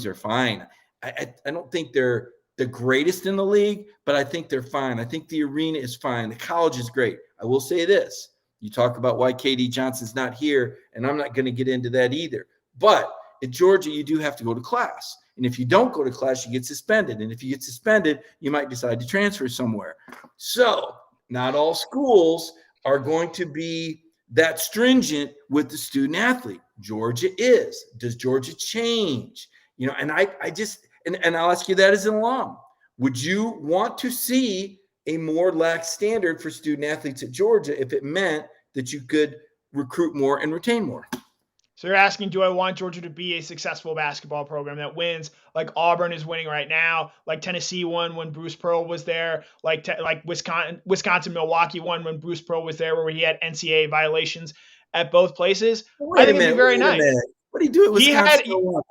are fine. I don't think they're the greatest in the league, but I think they're fine. I think the arena is fine. The college is great. I will say this. You talk about why KD Johnson's not here, and I'm not going to get into that either. But at Georgia, you do have to go to class. And if you don't go to class, you get suspended. And if you get suspended, you might decide to transfer somewhere. So not all schools are going to be that stringent with the student athlete. Georgia is. Does Georgia change? And and I'll ask you that as an alum. Would you want to see a more lax standard for student athletes at Georgia if it meant that you could recruit more and retain more? So you're asking, do I want Georgia to be a successful basketball program that wins like Auburn is winning right now, like Tennessee won when Bruce Pearl was there, like Wisconsin, Milwaukee won when Bruce Pearl was there, where he had NCAA violations at both places? I think it'd be very nice. What do you do at Wisconsin?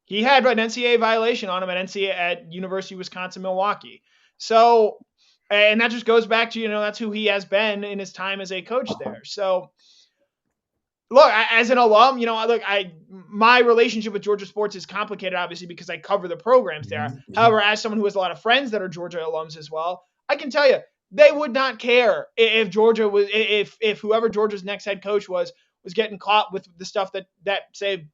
He had an NCAA violation on him at University of Wisconsin, Milwaukee. So, and that just goes back to, that's who he has been in his time as a coach there. So, look, as an alum, my relationship with Georgia sports is complicated, obviously, because I cover the programs there. Mm-hmm. However, as someone who has a lot of friends that are Georgia alums as well, I can tell you they would not care if Georgia was, if whoever Georgia's next head coach was getting caught with the stuff that say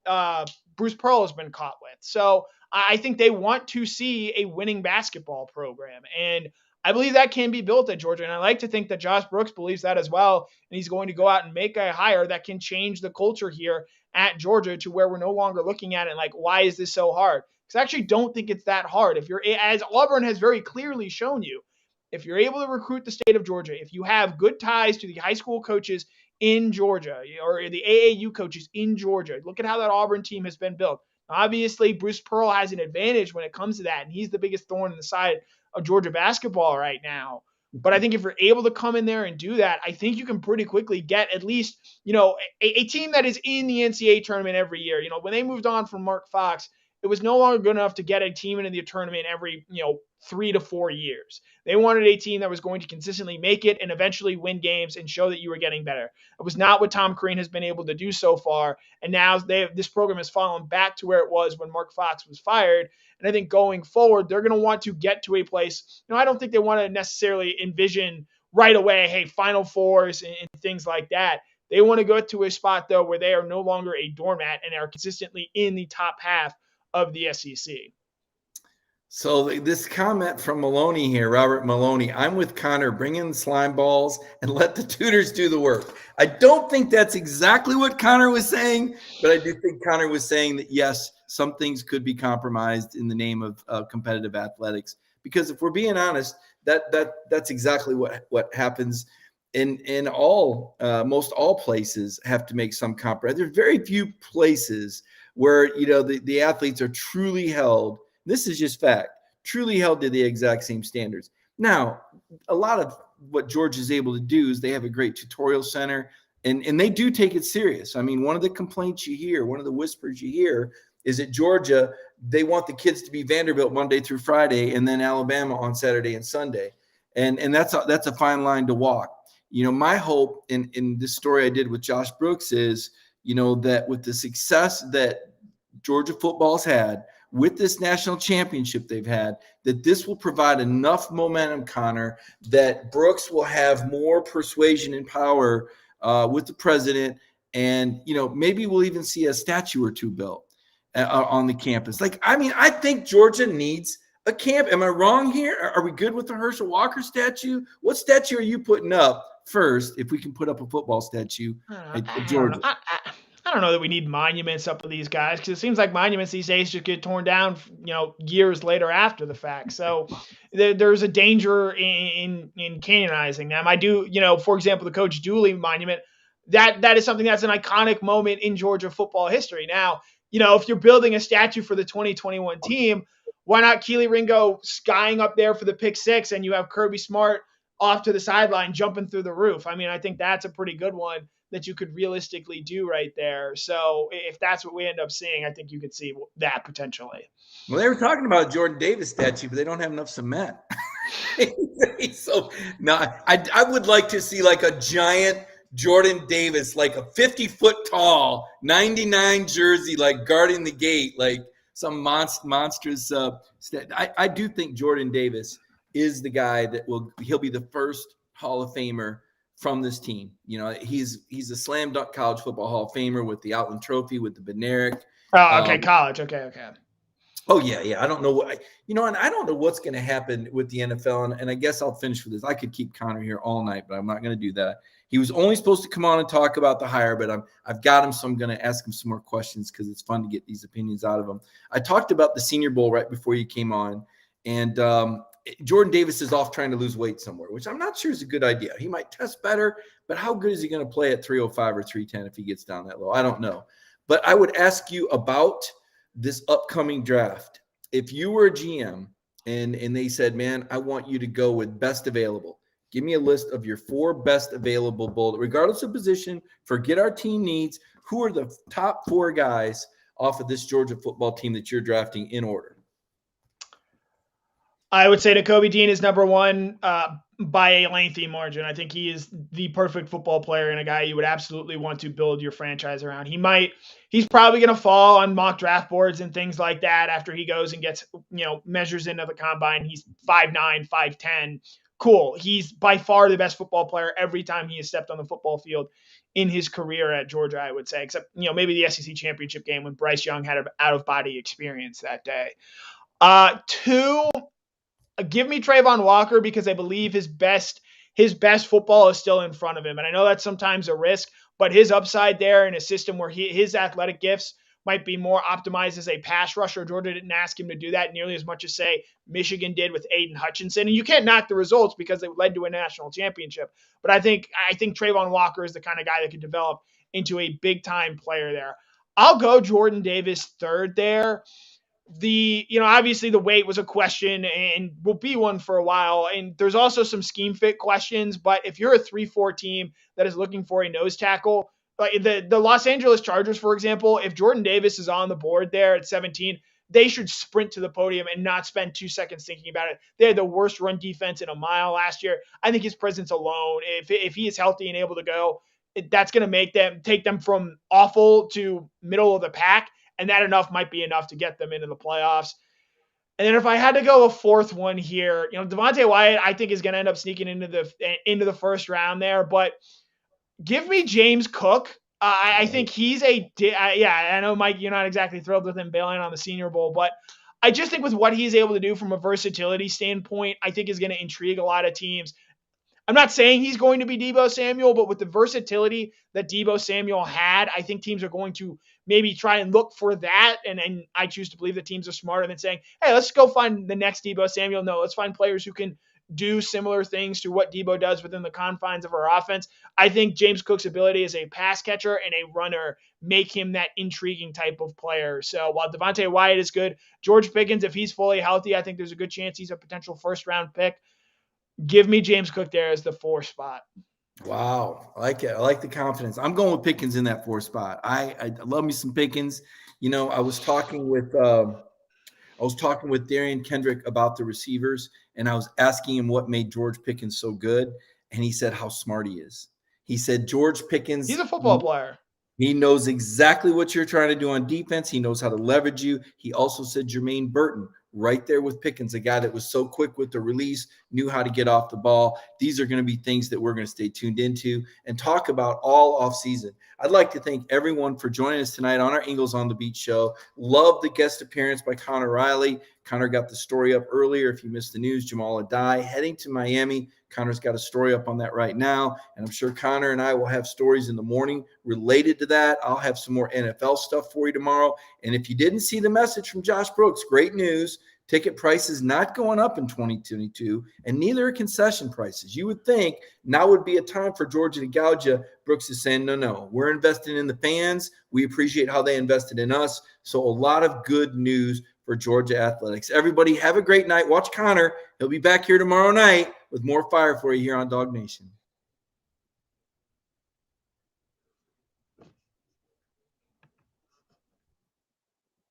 Bruce Pearl has been caught with. So I think they want to see a winning basketball program, and I believe that can be built at Georgia. And I like to think that Josh Brooks believes that as well, and he's going to go out and make a hire that can change the culture here at Georgia to where we're no longer looking at it like, why is this so hard? Because I actually don't think it's that hard. If you're, as Auburn has very clearly shown you, if you're able to recruit the state of Georgia, if you have good ties to the high school coaches in Georgia or the AAU coaches in Georgia, look at how that Auburn team has been built. Obviously, Bruce Pearl has an advantage when it comes to that, and he's the biggest thorn in the side of Georgia basketball right now. But I think if you're able to come in there and do that, I think you can pretty quickly get at least, a team that is in the NCAA tournament every year. When they moved on from Mark Fox, it was no longer good enough to get a team into the tournament every, 3 to 4 years. They wanted a team that was going to consistently make it and eventually win games and show that you were getting better. It was not what Tom Crean has been able to do so far. And now this program has fallen back to where it was when Mark Fox was fired. And I think going forward, they're going to want to get to a place. I don't think they want to necessarily envision right away, hey, Final Fours and things like that. They want to go to a spot, though, where they are no longer a doormat and are consistently in the top half of the SEC. So this comment from Maloney here, Robert Maloney, I'm with Connor, bring in slime balls and let the tutors do the work. I don't think that's exactly what Connor was saying, but I do think Connor was saying that, yes, some things could be compromised in the name of competitive athletics. Because if we're being honest, that's exactly what happens in all, most all places have to make some compromise. There's very few places where, the athletes are truly held. This is just fact, truly held to the exact same standards. Now, a lot of what Georgia is able to do is they have a great tutorial center, and they do take it serious. I mean, one of the complaints you hear, one of the whispers you hear is at Georgia, they want the kids to be Vanderbilt Monday through Friday and then Alabama on Saturday and Sunday. And that's a fine line to walk. My hope in this story I did with Josh Brooks is, that with the success that Georgia football's had, with this national championship they've had, that this will provide enough momentum, Connor, that Brooks will have more persuasion and power with the president. And, maybe we'll even see a statue or two built on the campus. I think Georgia needs a camp. Am I wrong here? Are we good with the Herschel Walker statue? What statue are you putting up first, if we can put up a football statue at Georgia? I don't know that we need monuments up to these guys, because it seems like monuments these days just get torn down, years later after the fact. So there's a danger in canonizing them. I do, for example, the Coach Dooley monument, that is something that's an iconic moment in Georgia football history. Now, if you're building a statue for the 2021 team, why not Keely Ringo skying up there for the pick six, and you have Kirby Smart off to the sideline jumping through the roof? I mean, I think that's a pretty good one that you could realistically do right there. So if that's what we end up seeing, I think you could see that potentially. Well, they were talking about a Jordan Davis statue, but they don't have enough cement. So no, I would like to see like a giant Jordan Davis, like a 50-foot tall 99 jersey, like guarding the gate, like some monstrous. I do think Jordan Davis is the guy that he'll be the first Hall of Famer from this team. He's a slam dunk college football Hall of Famer with the Outland Trophy, with the Bednarik. Oh, okay, college. Okay. Oh yeah. I don't know what and I don't know what's going to happen with the NFL. And I guess I'll finish with this. I could keep Connor here all night, but I'm not going to do that. He was only supposed to come on and talk about the hire, but I've got him, so I'm going to ask him some more questions because it's fun to get these opinions out of him. I talked about the Senior Bowl right before you came on, and Jordan Davis is off trying to lose weight somewhere, which I'm not sure is a good idea. He might test better, but how good is he going to play at 305 or 310 if he gets down that low? I don't know. But I would ask you about this upcoming draft. If you were a GM and they said, man, I want you to go with best available, give me a list of your 4 best available bullets, regardless of position, forget our team needs. Who are the top 4 guys off of this Georgia football team that you're drafting in order? I would say Nakobe Dean is number 1. by a lengthy margin. I think he is the perfect football player and a guy you would absolutely want to build your franchise around. He's probably going to fall on mock draft boards and things like that after he goes and gets, measures into the combine. He's 5'9", 5'10". Cool. He's by far the best football player every time he has stepped on the football field in his career at Georgia, I would say, except, maybe the SEC championship game when Bryce Young had an out-of-body experience that day. Two, give me Trayvon Walker because I believe his best football is still in front of him. And I know that's sometimes a risk, but his upside there in a system where his athletic gifts might be more optimized as a pass rusher. Georgia didn't ask him to do that nearly as much as, say, Michigan did with Aiden Hutchinson. And you can't knock the results because it led to a national championship. But I think Trayvon Walker is the kind of guy that can develop into a big-time player there. I'll go Jordan Davis third there. Obviously the weight was a question and will be one for a while. And there's also some scheme fit questions, but if you're a 3-4 team that is looking for a nose tackle, like the Los Angeles Chargers, for example, if Jordan Davis is on the board there at 17, they should sprint to the podium and not spend 2 seconds thinking about it. They had the worst run defense in a mile last year. I think his presence alone, if he is healthy and able to go, that's going to take them from awful to middle of the pack. And that might be enough to get them into the playoffs. And then if I had to go a fourth one here, Devontae Wyatt, I think is going to end up sneaking into the first round there. But give me James Cook. I think he's I know, Mike, you're not exactly thrilled with him bailing on the Senior Bowl, but I just think with what he's able to do from a versatility standpoint, I think is going to intrigue a lot of teams. I'm not saying he's going to be Deebo Samuel, but with the versatility that Deebo Samuel had, I think teams are going to maybe try and look for that. And I choose to believe that teams are smarter than saying, hey, let's go find the next Deebo Samuel. No, let's find players who can do similar things to what Deebo does within the confines of our offense. I think James Cook's ability as a pass catcher and a runner make him that intriguing type of player. So while Devontae Wyatt is good, George Pickens, if he's fully healthy, I think there's a good chance he's a potential first-round pick. Give me James Cook there as the 4 spot. Wow. I like it. I like the confidence. I'm going with Pickens in that 4 spot. I love me some Pickens. I was talking with Darian Kendrick about the receivers, and I was asking him what made George Pickens so good. And he said how smart he is. He said, George Pickens. He's a football player. He knows exactly what you're trying to do on defense. He knows how to leverage you. He also said Jermaine Burton right there with Pickens, a guy that was so quick with the release, knew how to get off the ball. These are going to be things that we're going to stay tuned into and talk about all offseason. I'd like to thank everyone for joining us tonight on our Ingles on the Beat show. Love the guest appearance by Connor Riley. Connor got the story up earlier. If you missed the news, Jamal Adai heading to Miami. Connor's got a story up on that right now, and I'm sure Connor and I will have stories in the morning related to that. I'll have some more NFL stuff for you tomorrow. And if you didn't see the message from Josh Brooks, great news. Ticket prices not going up in 2022, and neither are concession prices. You would think now would be a time for Georgia to gouge you. Brooks is saying, no, we're investing in the fans. We appreciate how they invested in us. So a lot of good news for Georgia athletics. Everybody have a great night. Watch Connor. He'll be back here tomorrow night with more fire for you here on Dog Nation.